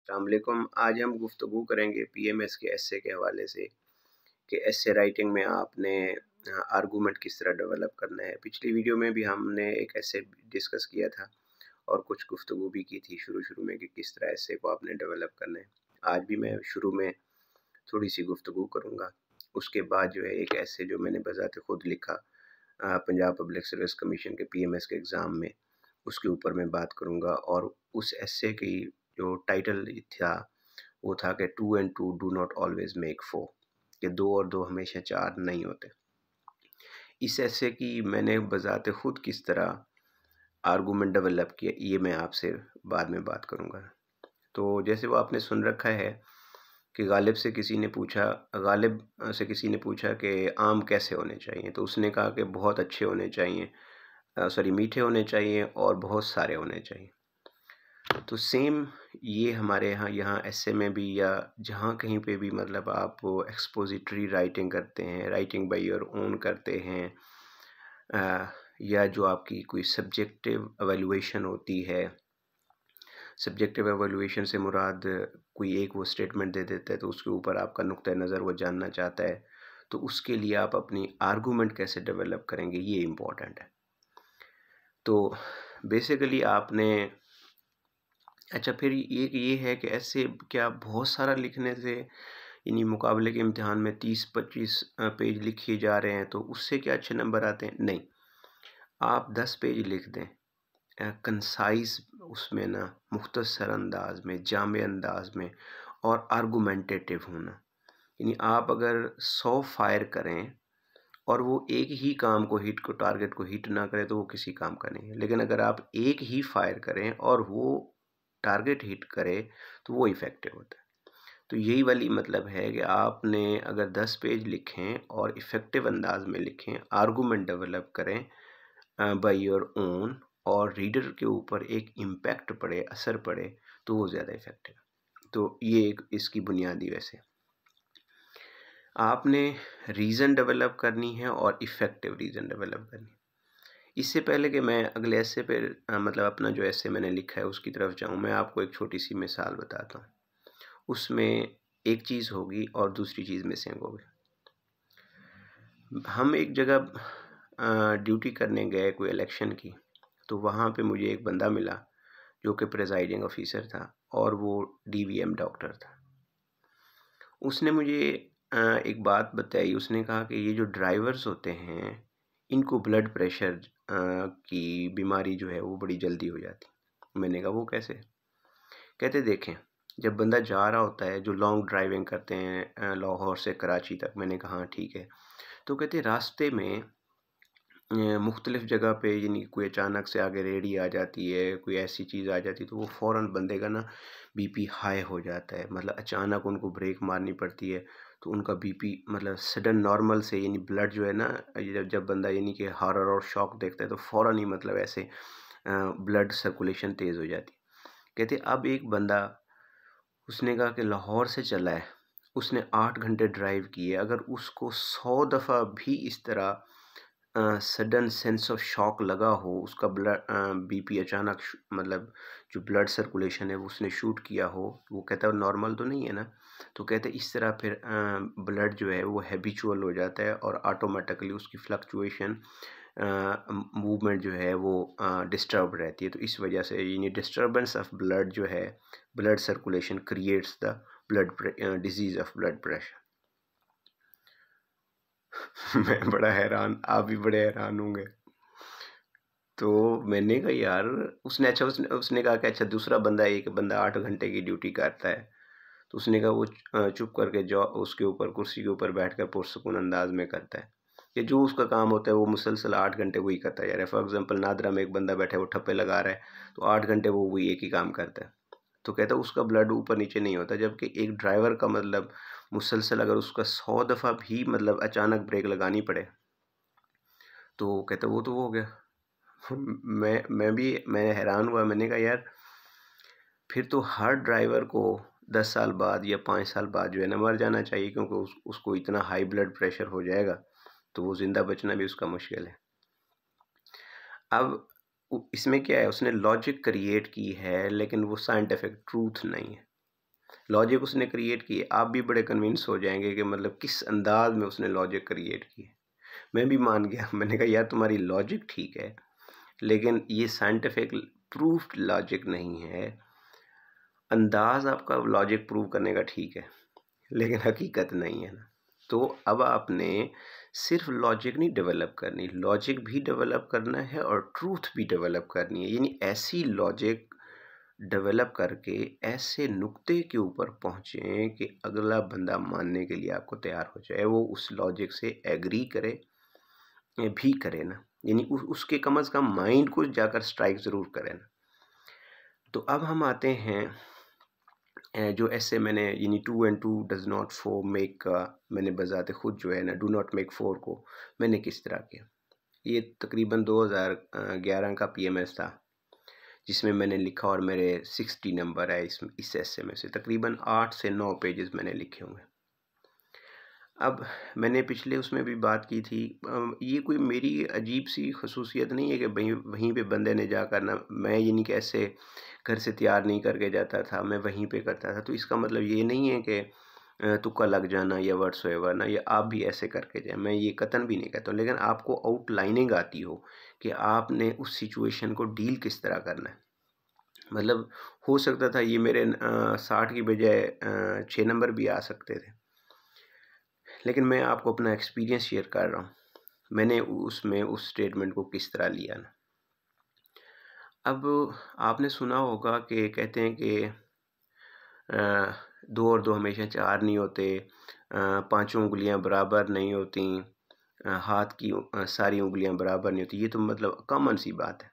अस्सलामुअलैकुम। आज हम गुफ्तगू करेंगे पीएमएस के एस्से के हवाले से कि एस्से राइटिंग में आपने आर्गूमेंट किस तरह डेवलप करना है। पिछली वीडियो में भी हमने एक एस्से डिस्कस किया था और कुछ गुफ्तगू भी की थी शुरू में कि किस तरह एस्से को आपने डेवलप करना है। आज भी मैं शुरू में थोड़ी सी गुफ्तगू करूँगा, उसके बाद जो है एक एस्से जो मैंने बज़ाते ख़ुद लिखा पंजाब पब्लिक सर्विस कमीशन के पीएमएस के एग्ज़ाम में, उसके ऊपर मैं बात करूँगा। और उस एस्से की जो टाइटल था वो था कि 2 and 2 do not always make 4, कि 2 और 2 हमेशा 4 नहीं होते। इस एस्से की मैंने बज़ाते ख़ुद किस तरह आर्गूमेंट डेवलप किया, ये मैं आपसे बाद में बात करूँगा। तो जैसे वो आपने सुन रखा है कि गालिब से किसी ने पूछा कि आम कैसे होने चाहिए, तो उसने कहा कि बहुत अच्छे होने चाहिए, मीठे होने चाहिए और बहुत सारे होने चाहिए। तो सेम ये हमारे यहाँ एस्से में भी या जहाँ कहीं पे भी मतलब आप एक्सपोजिटरी राइटिंग करते हैं, राइटिंग बाय योर ओन करते हैं, या जो आपकी कोई सब्जेक्टिव एवेलुएशन होती है। सब्जेक्टिव एवेलुएशन से मुराद कोई एक वो स्टेटमेंट दे देता है तो उसके ऊपर आपका नुक्ता नज़र वो जानना चाहता है, तो उसके लिए आप अपनी आर्गूमेंट कैसे डेवलप करेंगे, ये इम्पोर्टेंट है। तो बेसिकली आपने फिर एक ये है कि ऐसे क्या बहुत सारा लिखने से यानी मुकाबले के इम्तिहान में 30-25 पेज लिखे जा रहे हैं तो उससे क्या अच्छे नंबर आते हैं? नहीं, आप 10 पेज लिख दें कंसाइज, उसमें ना मुख्तसर अंदाज में, जामे अंदाज में और आर्गूमेंटेटिव होना। यानी आप अगर 100 फायर करें और वो एक ही काम को टारगेट को हिट ना करे तो वो किसी काम का नहीं है। लेकिन अगर आप एक ही फायर करें और वो टारगेट हिट करे तो वो इफ़ेक्टिव होता है। तो यही वाली मतलब है कि आपने अगर 10 पेज लिखें और इफ़ेक्टिव अंदाज में लिखें, आर्गूमेंट डेवलप करें बाय योर ओन और रीडर के ऊपर एक इम्पैक्ट पड़े, असर पड़े, तो वो ज़्यादा इफ़ेक्टिव है। तो ये एक इसकी बुनियादी वैसे आपने रीज़न डेवलप करनी है और इफ़ेक्टिव रीज़न डेवलप करनी है। इससे पहले कि मैं अगले एस्से पे मतलब अपना जो एस्से मैंने लिखा है उसकी तरफ जाऊँ, मैं आपको एक छोटी सी मिसाल बताता हूँ। उसमें एक चीज़ होगी और दूसरी चीज़ मिसिंग होगी। हम एक जगह ड्यूटी करने गए कोई इलेक्शन की, तो वहाँ पे मुझे एक बंदा मिला जो कि प्रिजाइडिंग ऑफिसर था और वो डीवीएम डॉक्टर था। उसने मुझे एक बात बताई। उसने कहा कि ये जो ड्राइवर्स होते हैं इनको ब्लड प्रेशर की बीमारी जो है वो बड़ी जल्दी हो जाती। मैंने कहा वो कैसे? कहते देखें, जब बंदा जा रहा होता है, जो लॉन्ग ड्राइविंग करते हैं लाहौर से कराची तक, मैंने कहा हाँ ठीक है, तो कहते रास्ते में मुख्तलिफ जगह पे यानी कोई अचानक से आगे रेडी आ जाती है, कोई ऐसी चीज़ आ जाती है तो वो फ़ौरन बंदे का ना बीपी हाई हो जाता है। मतलब अचानक उनको ब्रेक मारनी पड़ती है तो उनका बीपी मतलब सडन नॉर्मल से यानी ब्लड जो है ना, जब बंदा यानी कि हॉरर और शॉक देखता है तो फ़ौरन ही मतलब ऐसे ब्लड सर्कुलेशन तेज़ हो जाती है। कहते अब एक बंदा, उसने कहा कि लाहौर से चला है, उसने 8 घंटे ड्राइव की है, अगर उसको 100 दफ़ा भी इस तरह सडन सेंस ऑफ शॉक लगा हो, उसका बीपी अचानक मतलब जो ब्लड सर्कुलेशन है वो उसने शूट किया हो, वो कहता है नॉर्मल तो नहीं है ना। तो कहते इस तरह फिर ब्लड जो है वो हैबिचुअल हो जाता है और ऑटोमेटिकली उसकी फ्लक्चुएशन मूवमेंट जो है वो डिस्टर्ब रहती है। तो इस वजह से यानी डिस्टर्बेंस ऑफ ब्लड जो है, blood circulation creates the disease of blood pressure. मैं बड़ा हैरान, आप भी बड़े हैरान होंगे। तो मैंने कहा यार, उसने कहा कि अच्छा दूसरा बंदा, एक बंदा 8 घंटे की ड्यूटी करता है, तो उसने कहा वो चुप करके उसके ऊपर कुर्सी के ऊपर बैठकर पुरसुकून अंदाज में करता है कि जो उसका काम होता है वो मुसलसल 8 घंटे वही करता जा रहा है। फॉर एग्जांपल नादरा में एक बंदा बैठा है, वो ठप्पे लगा रहा है, तो 8 घंटे वो वही एक ही काम करता है। तो कहता है उसका ब्लड ऊपर नीचे नहीं होता, जबकि एक ड्राइवर का मतलब मुसलसल अगर उसका 100 दफ़ा भी मतलब अचानक ब्रेक लगानी पड़े तो कहता वो तो हो गया। मैं हैरान हुआ। मैंने कहा यार फिर तो हर ड्राइवर को 10 साल बाद या 5 साल बाद जो है ना मर जाना चाहिए, क्योंकि उसको इतना हाई ब्लड प्रेशर हो जाएगा तो वो ज़िंदा बचना भी उसका मुश्किल है। अब इसमें क्या है, उसने लॉजिक क्रिएट की है लेकिन वो साइंटिफिक ट्रूथ नहीं है। लॉजिक उसने क्रिएट किए, आप भी बड़े कन्विंस हो जाएंगे कि मतलब किस अंदाज में उसने लॉजिक क्रिएट किए। मैं भी मान गया, मैंने कहा यार तुम्हारी लॉजिक ठीक है लेकिन ये साइंटिफिक प्रूफ्ड लॉजिक नहीं है। अंदाज आपका लॉजिक प्रूव करने का ठीक है लेकिन हकीकत नहीं है ना। तो अब आपने सिर्फ लॉजिक नहीं डेवलप करनी, लॉजिक भी डेवलप करना है और ट्रूथ भी डेवलप करनी है। यानी ऐसी लॉजिक डेवलप करके ऐसे नुक्ते के ऊपर पहुँचें कि अगला बंदा मानने के लिए आपको तैयार हो जाए, वो उस लॉजिक से एग्री करे भी करे ना, यानी उसके कम अज़ कम माइंड को जाकर स्ट्राइक ज़रूर करे ना। तो अब हम आते हैं जो ऐसे मैंने यानी 2 and 2 does not four make का मैंने बज़ाते ख़ुद जो है ना डू नॉट मेक 4 को मैंने किस तरह किया। ये तकरीबन 2011 का PMS था जिसमें मैंने लिखा और मेरे 60 नंबर है इस एसे में से तकरीबन 8 से 9 पेजेस मैंने लिखे हुए। अब मैंने पिछले उसमें भी बात की थी, ये कोई मेरी अजीब सी खसूसियत नहीं है कि वहीं पे बंदे ने जाकर ना, मैं यानी कि ऐसे घर से तैयार नहीं करके जाता था, मैं वहीं पे करता था। तो इसका मतलब ये नहीं है कि तुक्का लग जाना या व्हाट्सएवर ना, या आप भी ऐसे करके जाए, मैं ये कतन भी नहीं कहता हूँ। लेकिन आपको आउटलाइनिंग आती हो कि आपने उस सिचुएशन को डील किस तरह करना है। मतलब हो सकता था ये मेरे 60 की बजाय 6 नंबर भी आ सकते थे, लेकिन मैं आपको अपना एक्सपीरियंस शेयर कर रहा हूँ, मैंने उसमें उस स्टेटमेंट को किस तरह लिया ना। अब आपने सुना होगा कि कहते हैं कि 2 और 2 हमेशा 4 नहीं होते, 5 उंगलियां बराबर नहीं होती, हाथ की सारी उंगलियां बराबर नहीं होती। ये तो मतलब कॉमन सी बात है।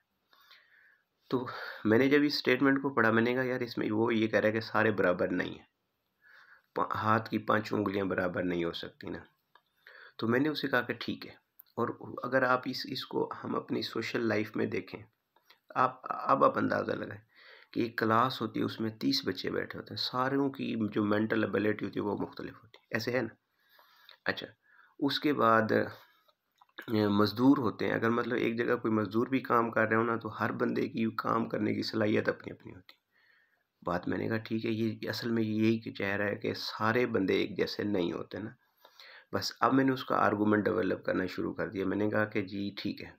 तो मैंने जब इस स्टेटमेंट को पढ़ा, मैंने कहा यार इसमें वो ये कह रहा है कि सारे बराबर नहीं है, हाथ की 5 उंगलियां बराबर नहीं हो सकती ना। तो मैंने उसे कहा कि ठीक है। और अगर आप इसको हम अपनी सोशल लाइफ में देखें, आप अंदाज़ा लगाएं कि एक क्लास होती है, उसमें 30 बच्चे बैठे होते हैं, सारों की जो मेंटल एबिलिटी होती है वो मुख्तलिफ होती है, ऐसे है ना। अच्छा, उसके बाद मज़दूर होते हैं, अगर मतलब एक जगह कोई मज़दूर भी काम कर रहे हो ना, तो हर बंदे की काम करने की सलाहियत अपनी अपनी होती है। बात मैंने कहा ठीक है, ये असल में यही कह रहा है कि सारे बंदे एक जैसे नहीं होते ना। बस अब मैंने उसका आर्गूमेंट डेवलप करना शुरू कर दिया। मैंने कहा कि जी ठीक है,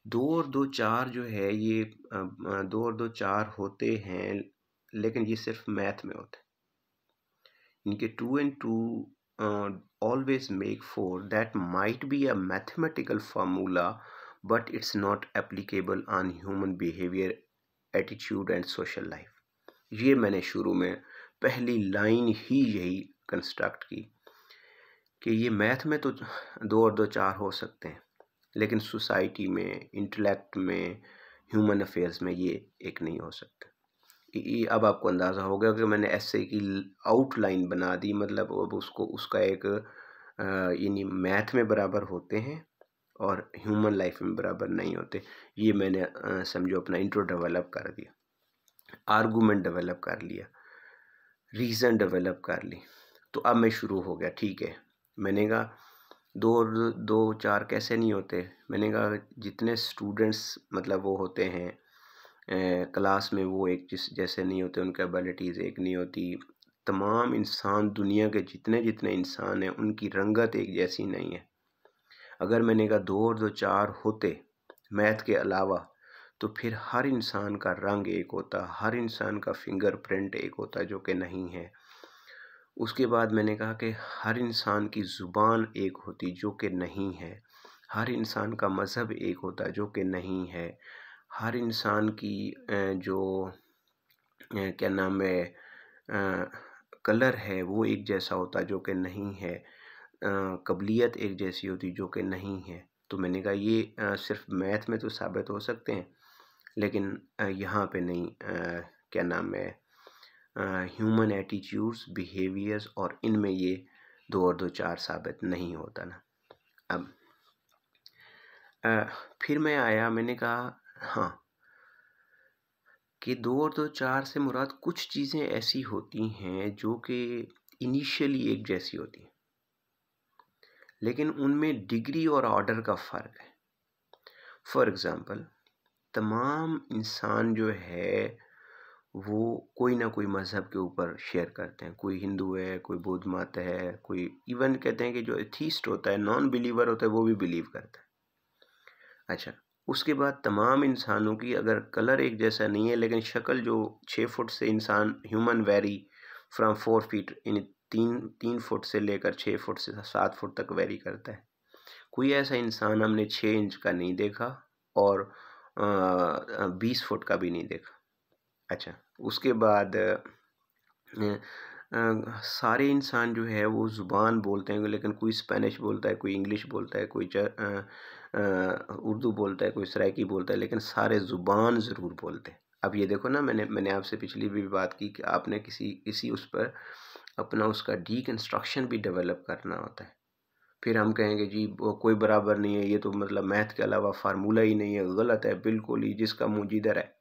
2 और 2 4 जो है ये 2 और 2 4 होते हैं, लेकिन ये सिर्फ मैथ में होते हैं। इनके 2 and 2 always make 4, that might be a mathematical formula but it's not applicable on human behavior, attitude and social life। ये मैंने शुरू में पहली लाइन ही यही कंस्ट्रक्ट की कि ये मैथ में तो 2 और 2 4 हो सकते हैं, लेकिन सोसाइटी में, इंटेलेक्ट में, ह्यूमन अफेयर्स में ये एक नहीं हो सकता। ये अब आपको अंदाज़ा हो गया कि मैंने ऐसे की आउटलाइन बना दी, मतलब अब उसको उसका एक यानी मैथ में बराबर होते हैं और ह्यूमन लाइफ में बराबर नहीं होते। ये मैंने समझो अपना इंट्रो डेवलप कर दिया, आर्गूमेंट डेवलप कर लिया, रीज़न डेवलप कर ली। तो अब मैं शुरू हो गया, ठीक है। मैंने कहा 2 और 2 4 कैसे नहीं होते। मैंने कहा जितने स्टूडेंट्स मतलब वो होते हैं क्लास में, वो एक जैसे नहीं होते, उनकी एबिलिटीज़ एक नहीं होती। तमाम इंसान, दुनिया के जितने जितने इंसान हैं, उनकी रंगत एक जैसी नहीं है। अगर मैंने कहा 2 और 2 4 होते मैथ के अलावा, तो फिर हर इंसान का रंग एक होता, हर इंसान का फिंगरप्रिंट एक होता, जो कि नहीं है। उसके बाद मैंने कहा कि हर इंसान की ज़ुबान एक होती, जो कि नहीं है। हर इंसान का मज़हब एक होता, जो कि नहीं है। हर इंसान की जो क्या नाम है कलर है, वो एक जैसा होता, जो कि नहीं है। काबिलियत एक जैसी होती, जो कि नहीं है। तो मैंने कहा ये सिर्फ मैथ में तो साबित हो सकते हैं, लेकिन यहाँ पे नहीं, क्या नाम है, ह्यूमन एटीट्यूड्स, बिहेवियर्स, और इनमें ये 2 और 2 4 साबित नहीं होता ना। अब फिर मैं आया, मैंने कहा हाँ कि 2 और 2 4 से मुराद कुछ चीज़ें ऐसी होती हैं जो कि इनिशियली एक जैसी होती हैं, लेकिन उनमें डिग्री और ऑर्डर का फ़र्क है। फॉर एग्ज़ाम्पल, तमाम इंसान जो है वो कोई ना कोई मज़हब के ऊपर शेयर करते हैं। कोई हिंदू है, कोई बौद्ध मत है, कोई इवन कहते हैं कि जो एथीस्ट होता है, नॉन बिलीवर होता है, वो भी बिलीव करता है। अच्छा, उसके बाद तमाम इंसानों की अगर कलर एक जैसा नहीं है लेकिन शक्ल जो 6 फुट से इंसान ह्यूमन वेरी फ्रॉम 4 फीट यानी 3 फुट से लेकर 6 फुट से 7 फुट तक वेरी करता है। कोई ऐसा इंसान हमने 6 इंच का नहीं देखा और 20 फुट का भी नहीं देखा। अच्छा, उसके बाद सारे इंसान जो है वो ज़ुबान बोलते हैं, लेकिन कोई स्पेनिश बोलता है, कोई इंग्लिश बोलता है, कोई उर्दू बोलता है, कोई सराइकी बोलता है, लेकिन सारे ज़ुबान ज़रूर बोलते हैं। अब ये देखो ना, मैंने आपसे पिछली भी बात की कि आपने किसी उस पर अपना उसका डीकंस्ट्रक्शन भी डेवलप करना होता है। फिर हम कहेंगे जी वो कोई बराबर नहीं है, ये तो मतलब मैथ के अलावा फार्मूला ही नहीं है, गलत है बिल्कुल ही, जिसका मुँह जिधर है।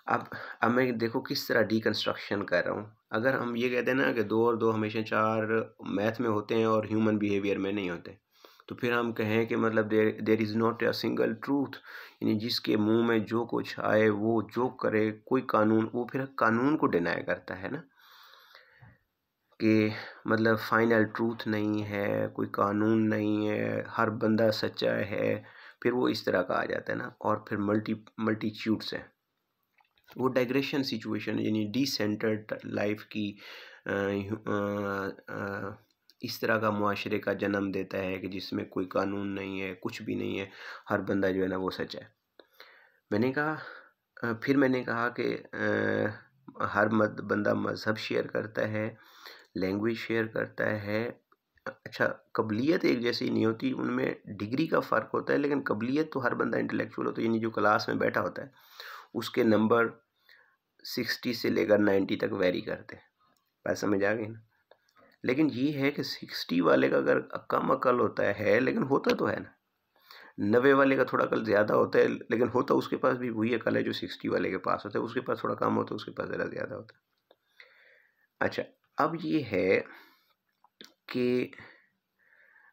अब मैं देखो किस तरह डीकंस्ट्रक्शन कर रहा हूँ। अगर हम ये कहते हैं ना कि 2 और 2 हमेशा 4 मैथ में होते हैं और ह्यूमन बिहेवियर में नहीं होते, तो फिर हम कहें कि मतलब there is not a single truth, यानी जिसके मुंह में जो कुछ आए वो जो करे, कोई कानून, वो फिर कानून को डिनाई करता है ना, कि मतलब फाइनल ट्रूथ नहीं है, कोई कानून नहीं है, हर बंदा सच्चा है। फिर वो इस तरह का आ जाता है ना, और फिर मल्टीट्यूड्स हैं। वो डाइग्रेशन सिचुएशन यानी डिसेंटर्ड लाइफ की इस तरह का मुआशरे का जन्म देता है कि जिसमें कोई कानून नहीं है, कुछ भी नहीं है, हर बंदा जो है ना वो सच है। मैंने कहा फिर मैंने कहा कि हर बंदा मज़हब शेयर करता है, लैंग्वेज शेयर करता है। अच्छा, काबिलियत एक जैसी नहीं होती, उनमें डिग्री का फ़र्क होता है, लेकिन काबिलियत तो हर बंदा इंटेलेक्चुअल होता है, यानी जो क्लास में बैठा होता है उसके नंबर 60 से लेकर 90 तक वेरी करते हैं। बात समझ आ गई ना? लेकिन ये है कि 60 वाले का अगर कम अकल होता है, लेकिन होता तो है ना। 90 वाले का थोड़ा अकल ज़्यादा होता है, लेकिन होता उसके पास भी वही अकल है जो 60 वाले के पास होता है। उसके पास थोड़ा कम होता है, उसके पास ज़रा ज़्यादा होता है। अच्छा, अब ये है कि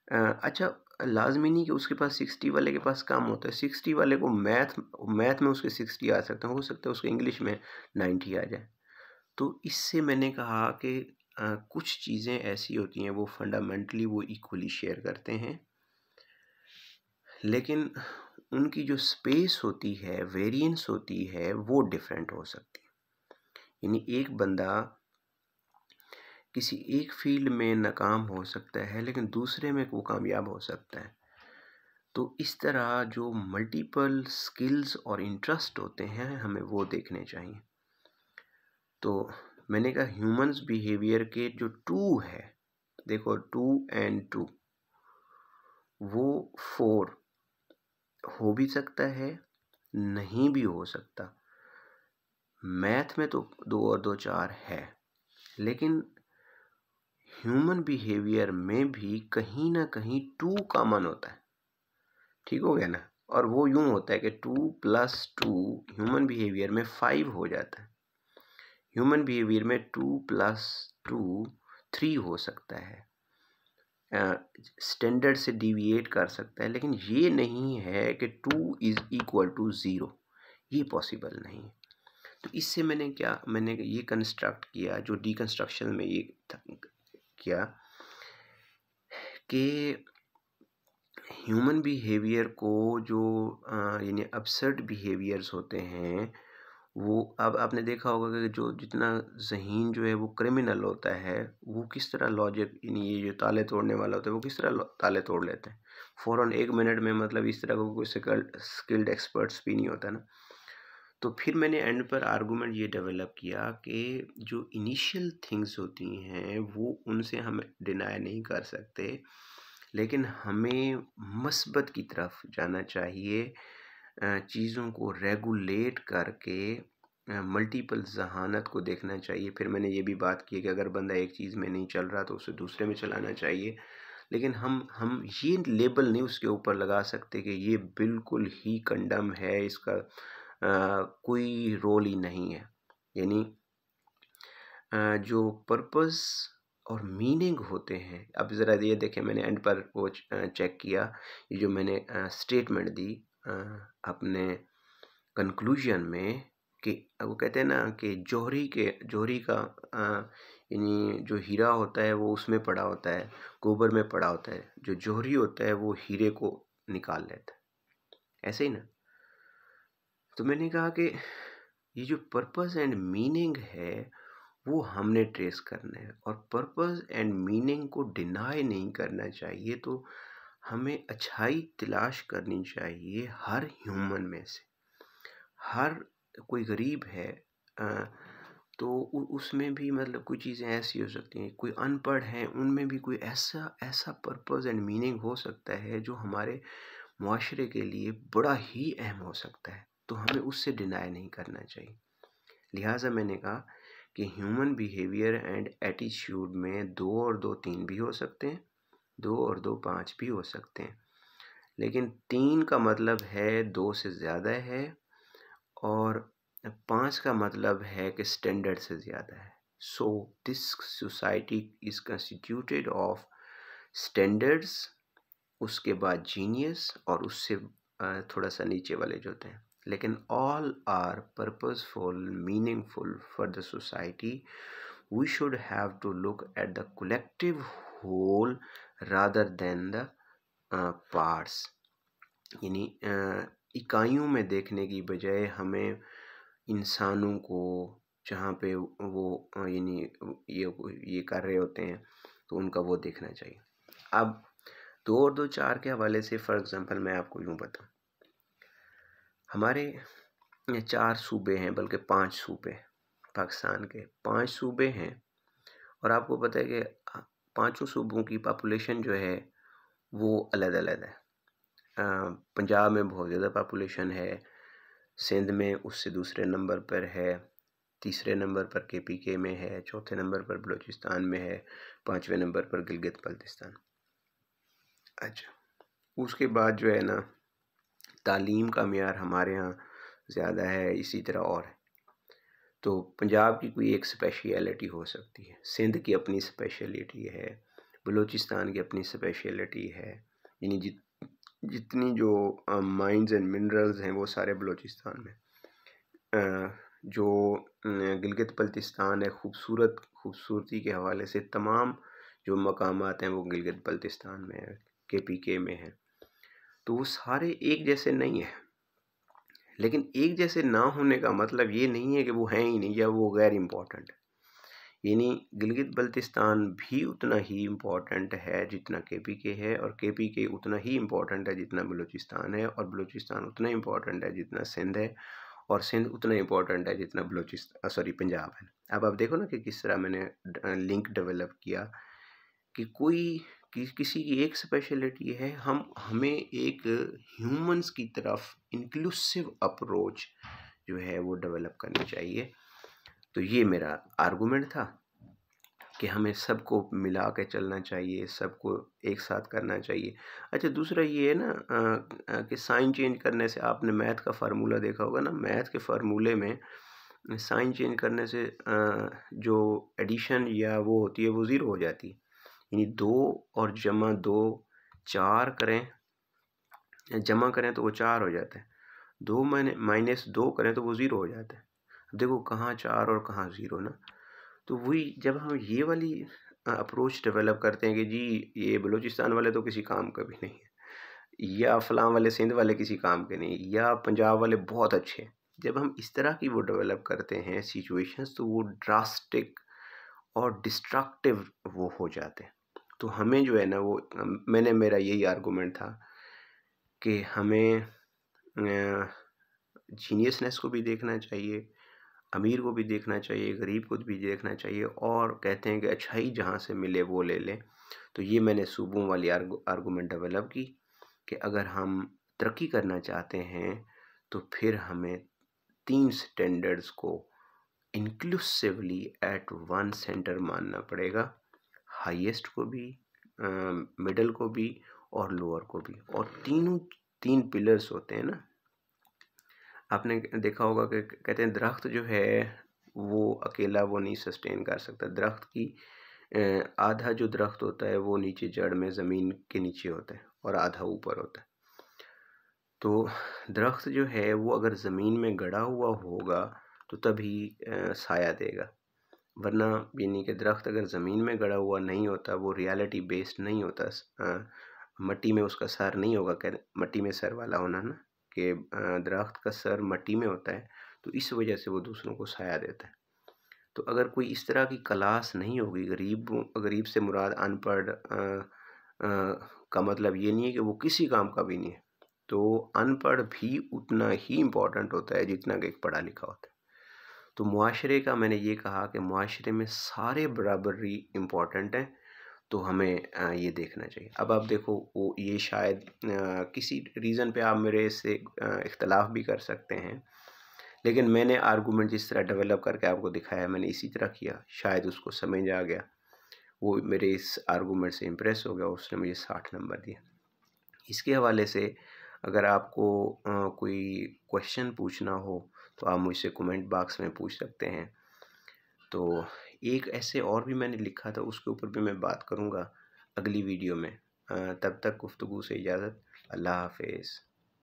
अच्छा, लाज़मी नहीं कि उसके पास 60 वाले के पास कम होता है। 60 वाले को मैथ में उसके 60 आ सकते हैं, हो सकता है उसके इंग्लिश में 90 आ जाए। तो इससे मैंने कहा कि कुछ चीज़ें ऐसी होती हैं वो फंडामेंटली वो इक्वली शेयर करते हैं, लेकिन उनकी जो स्पेस होती है, वेरिएंस होती है, वो डिफरेंट हो सकती है। यानी एक बंदा किसी एक फील्ड में नाकाम हो सकता है लेकिन दूसरे में वो कामयाब हो सकता है। तो इस तरह जो मल्टीपल स्किल्स और इंटरेस्ट होते हैं हमें वो देखने चाहिए। तो मैंने कहा ह्यूमंस बिहेवियर के जो 2 है, देखो 2 एंड 2 वो 4 हो भी सकता है, नहीं भी हो सकता। मैथ में तो 2 और 2 4 है, लेकिन ह्यूमन बिहेवियर में भी कहीं ना कहीं 2 कॉमन होता है। ठीक हो गया ना? और वो यूं होता है कि 2 + 2 ह्यूमन बिहेवियर में 5 हो जाता है। ह्यूमन बिहेवियर में 2 + 2 3 हो सकता है, स्टैंडर्ड से डिविएट कर सकता है, लेकिन ये नहीं है कि 2 = 0, ये पॉसिबल नहीं है। तो इससे मैंने ये कंस्ट्रक्ट किया, जो डीकंस्ट्रक्शन में ये किया कि ह्यूमन बिहेवियर को जो यानी अब्सर्ड बिहेवियर्स होते हैं, वो अब आपने देखा होगा कि जो जितना ज़हीन जो है वो क्रिमिनल होता है, वो किस तरह लॉजिक यानी ये जो ताले तोड़ने वाला होता है वो किस तरह ताले तोड़ लेते हैं फ़ौरन 1 मिनट में, मतलब इस तरह का कोई स्किल्ड एक्सपर्ट्स भी नहीं होता ना। तो फिर मैंने एंड पर आर्गूमेंट ये डेवलप किया कि जो इनिशियल थिंग्स होती हैं वो उनसे हम डिनाई नहीं कर सकते, लेकिन हमें मस्बत की तरफ जाना चाहिए, चीज़ों को रेगुलेट करके मल्टीपल जहानत को देखना चाहिए। फिर मैंने ये भी बात की कि अगर बंदा एक चीज़ में नहीं चल रहा तो उसे दूसरे में चलाना चाहिए, लेकिन हम ये लेबल नहीं उसके ऊपर लगा सकते कि ये बिल्कुल ही कंडम है, इसका कोई रोल ही नहीं है। यानी जो पर्पस और मीनिंग होते हैं, अब ज़रा ये देखें, मैंने एंड पर वो चेक किया, ये जो मैंने स्टेटमेंट दी अपने कंक्लूजन में कि वो कहते हैं ना कि जौहरी का यानी जो हीरा होता है वो उसमें पड़ा होता है, गोबर में पड़ा होता है, जो जौहरी होता है वो हीरे को निकाल लेता है, ऐसे ही ना। तो मैंने कहा कि ये जो पर्पस एंड मीनिंग है वो हमने ट्रेस करना है, और पर्पस एंड मीनिंग को डिनाई नहीं करना चाहिए। तो हमें अच्छाई तलाश करनी चाहिए हर ह्यूमन में से। हर कोई गरीब है तो उसमें भी मतलब कोई चीज़ें ऐसी हो सकती हैं, कोई अनपढ़ है उनमें भी कोई ऐसा ऐसा पर्पस एंड मीनिंग हो सकता है जो हमारे मुआशरे के लिए बड़ा ही अहम हो सकता है। तो हमें उससे डिनाई नहीं करना चाहिए। लिहाजा मैंने कहा कि ह्यूमन बिहेवियर एंड एटीट्यूड में 2 और 2 3 भी हो सकते हैं, 2 और 2 5 भी हो सकते हैं, लेकिन 3 का मतलब है 2 से ज़्यादा है, और 5 का मतलब है कि स्टैंडर्ड से ज़्यादा है। So this society is constituted of standards, उसके बाद जीनियस, और उससे थोड़ा सा नीचे वाले जो होते हैं, लेकिन all are purposeful meaningful for the society. We should have to look at the collective whole rather than the parts. यानी इकाइयों में देखने की बजाय हमें इंसानों को, जहाँ पे वो यानी ये कर रहे होते हैं, तो उनका वो देखना चाहिए। अब 2 और 2 4 के हवाले से फॉर एग्जांपल मैं आपको यूँ बताऊँ, हमारे 4 सूबे हैं, बल्कि 5 सूबे, पाकिस्तान के 5 सूबे हैं, और आपको पता है कि पाँचों सूबों की पॉपुलेशन जो है वो अलग अलग है। पंजाब में बहुत ज़्यादा पॉपुलेशन है, सिंध में उससे दूसरे नंबर पर है, तीसरे नंबर पर KPK में है, चौथे नंबर पर बलूचिस्तान में है, 5वें नंबर पर गिलगित बल्तिस्तान। अच्छा, उसके बाद जो है ना, तालीम का मेयार हमारे यहाँ ज़्यादा है, इसी तरह और है। तो पंजाब की कोई एक स्पेशलिटी हो सकती है, सिंध की अपनी स्पेशलिटी है, बलूचिस्तान की अपनी स्पेशलिटी है। यानी जितनी जो माइंस एंड मिनरल्स हैं वो सारे बलूचिस्तान में। जो गिलगित बल्तिस्तान है, खूबसूरती के हवाले से तमाम जो मकामात हैं वो गिलगित बल्तिस्तान में है, KPK में है। तो वो सारे एक जैसे नहीं है, लेकिन एक जैसे ना होने का मतलब ये नहीं है कि वो हैं ही नहीं या वो गैर इम्पोर्टेंट है। यानी गिलगित बल्तिस्तान भी उतना ही इम्पोर्टेंट है जितना KPK है, और KPK उतना ही इम्पोर्टेंट है जितना बलूचिस्तान है, और बलूचिस्तान उतना इम्पोर्टेंट है जितना सिंध है, और सिंध उतना इम्पोर्टेंट है जितना पंजाब है। अब आप देखो ना कि किस तरह मैंने लिंक डेवलप किया कि किसी की एक स्पेशलिटी है, हमें एक ह्यूमंस की तरफ इंक्लूसिव अप्रोच जो है वो डेवलप करनी चाहिए। तो ये मेरा आर्गूमेंट था कि हमें सबको मिला के चलना चाहिए, सबको एक साथ करना चाहिए। अच्छा, दूसरा ये है ना कि साइन चेंज करने से, आपने मैथ का फार्मूला देखा होगा ना, मैथ के फार्मूले में साइन चेंज करने से जो एडिशन या वो होती है वो ज़ीरो हो जाती है। यानी 2 और जमा 2 4 करें, जमा करें तो वो 4 हो जाता है, 2 माइनस 2 करें तो वो ज़ीरो हो जाता है। देखो कहाँ 4 और कहाँ ज़ीरो ना। तो वही जब हम ये वाली अप्रोच डेवलप करते हैं कि जी ये बलूचिस्तान वाले तो किसी काम का भी नहीं है, या फ़लाँ वाले सिंध वाले किसी काम के नहीं, या पंजाब वाले बहुत अच्छे हैं, जब हम इस तरह की वो डेवलप करते हैं सिचुएशंस, तो वो ड्रास्टिक और डिस्ट्रक्टिव वो हो जाते हैं। तो हमें जो है ना वो मेरा यही आर्गूमेंट था कि हमें जीनियसनेस को भी देखना चाहिए, अमीर को भी देखना चाहिए, गरीब को भी देखना चाहिए, और कहते हैं कि अच्छाई जहाँ से मिले वो ले लें। तो ये मैंने सूबों वाली आर्गूमेंट डेवलप की कि अगर हम तरक्की करना चाहते हैं तो फिर हमें 3 स्टैंडर्ड्स को इंक्लूसिवली एट वन सेंटर मानना पड़ेगा, हाईएस्ट को भी, मिडल को भी, और लोअर को भी। और तीनों 3 पिलर्स होते हैं ना, आपने देखा होगा कि कहते हैं दरख्त जो है वो अकेला वो नहीं सस्टेन कर सकता। दरख्त की आधा जो दरख्त होता है वो नीचे जड़ में ज़मीन के नीचे होता है, और आधा ऊपर होता है। तो दरख्त जो है वो अगर ज़मीन में गड़ा हुआ होगा तो तभी साया देगा। वरना यानी कि दरख्त अगर ज़मीन में गड़ा हुआ नहीं होता, वो रियलिटी बेस्ड नहीं होता, मट्टी में उसका सर नहीं होगा, मट्टी में सर वाला होना ना, कि दरख्त का सर मट्टी में होता है, तो इस वजह से वो दूसरों को साया देता है। तो अगर कोई इस तरह की क्लास नहीं होगी, गरीब से मुराद अनपढ़ का मतलब ये नहीं है कि वो किसी काम का भी नहीं है। तो अनपढ़ भी उतना ही इम्पोर्टेंट होता है जितना कि एक पढ़ा लिखा होता है। तो मुआशरे का मैंने ये कहा कि मुआशरे में सारे बराबरी इम्पोर्टेंट हैं, तो हमें ये देखना चाहिए। अब आप देखो, वो ये शायद किसी रीज़न पे आप मेरे से इख्तलाफ भी कर सकते हैं, लेकिन मैंने आर्गूमेंट जिस तरह डेवलप करके आपको दिखाया, मैंने इसी तरह किया, शायद उसको समझ आ गया, वो मेरे इस आर्गूमेंट से इम्प्रेस हो गया, उसने मुझे 60 नंबर दिया। इसके हवाले से अगर आपको कोई क्वेश्चन पूछना हो तो आप मुझसे कमेंट बॉक्स में पूछ सकते हैं। तो एक ऐसे और भी मैंने लिखा था, उसके ऊपर भी मैं बात करूँगा अगली वीडियो में। तब तक गुफ्तगू से इजाज़त। अल्लाह हाफ़िज़।